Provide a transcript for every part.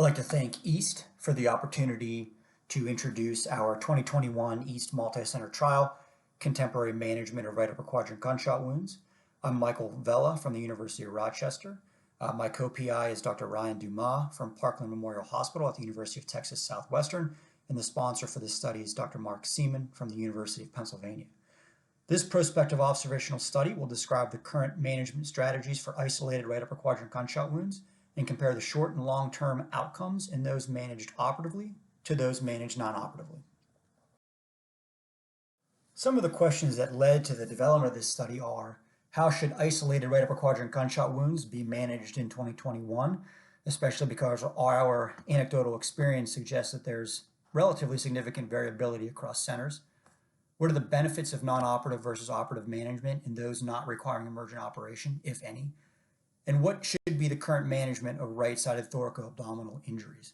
I'd like to thank East for the opportunity to introduce our 2021 East Multi-Center Trial, Contemporary Management of Right Upper Quadrant Gunshot Wounds. I'm Michael Vella from the University of Rochester. My co-PI is Dr. Ryan Dumas from Parkland Memorial Hospital at the University of Texas Southwestern, and the sponsor for this study is Dr. Mark Seaman from the University of Pennsylvania. This prospective observational study will describe the current management strategies for isolated right upper quadrant gunshot wounds and compare the short and long-term outcomes in those managed operatively to those managed non-operatively. Some of the questions that led to the development of this study are: how should isolated right upper quadrant gunshot wounds be managed in 2021, especially because our anecdotal experience suggests that there's relatively significant variability across centers? What are the benefits of non-operative versus operative management in those not requiring emergent operation, if any? And what should be the current management of right-sided thoracoabdominal injuries?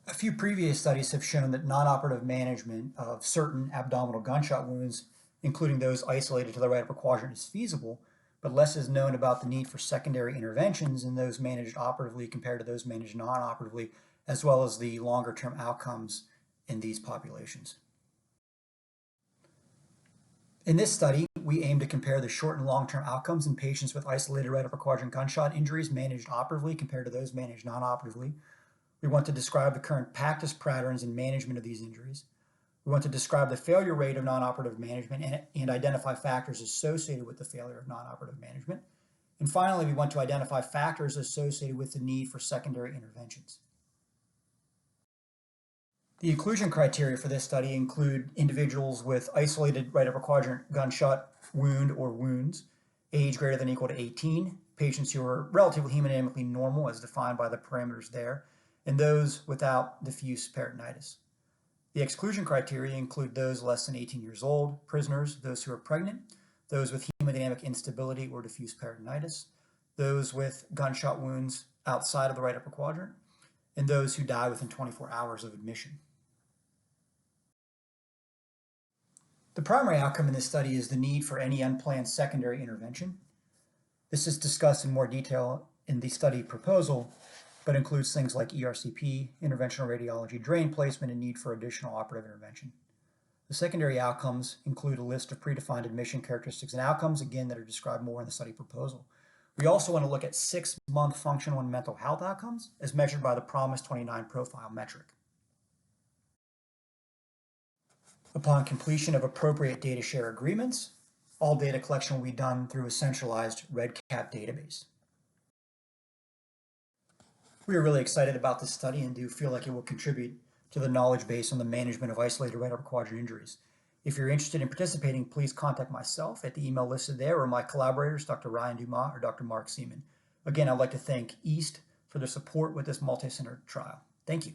A few previous studies have shown that non-operative management of certain abdominal gunshot wounds, including those isolated to the right upper quadrant, is feasible, but less is known about the need for secondary interventions in those managed operatively compared to those managed non-operatively, as well as the longer-term outcomes in these populations. In this study, we aim to compare the short and long-term outcomes in patients with isolated right upper quadrant gunshot injuries managed operatively compared to those managed non-operatively. We want to describe the current practice patterns in management of these injuries. We want to describe the failure rate of non-operative management and identify factors associated with the failure of non-operative management. And finally, we want to identify factors associated with the need for secondary interventions. The inclusion criteria for this study include individuals with isolated right upper quadrant gunshot wound or wounds, age greater than or equal to 18, patients who are relatively hemodynamically normal as defined by the parameters there, and those without diffuse peritonitis. The exclusion criteria include those less than 18 years old, prisoners, those who are pregnant, those with hemodynamic instability or diffuse peritonitis, those with gunshot wounds outside of the right upper quadrant, and those who die within 24 hours of admission. The primary outcome in this study is the need for any unplanned secondary intervention. This is discussed in more detail in the study proposal, but includes things like ERCP, interventional radiology, drain placement, and need for additional operative intervention. The secondary outcomes include a list of predefined admission characteristics and outcomes, again, that are described more in the study proposal. We also want to look at 6-month functional and mental health outcomes as measured by the PROMIS 29 profile metric. Upon completion of appropriate data share agreements, all data collection will be done through a centralized REDCap database. We are really excited about this study and do feel like it will contribute to the knowledge base on the management of isolated right upper quadrant injuries. If you're interested in participating, please contact myself at the email listed there or my collaborators, Dr. Ryan Dumas or Dr. Mark Seaman. Again, I'd like to thank East for their support with this multi-center trial. Thank you.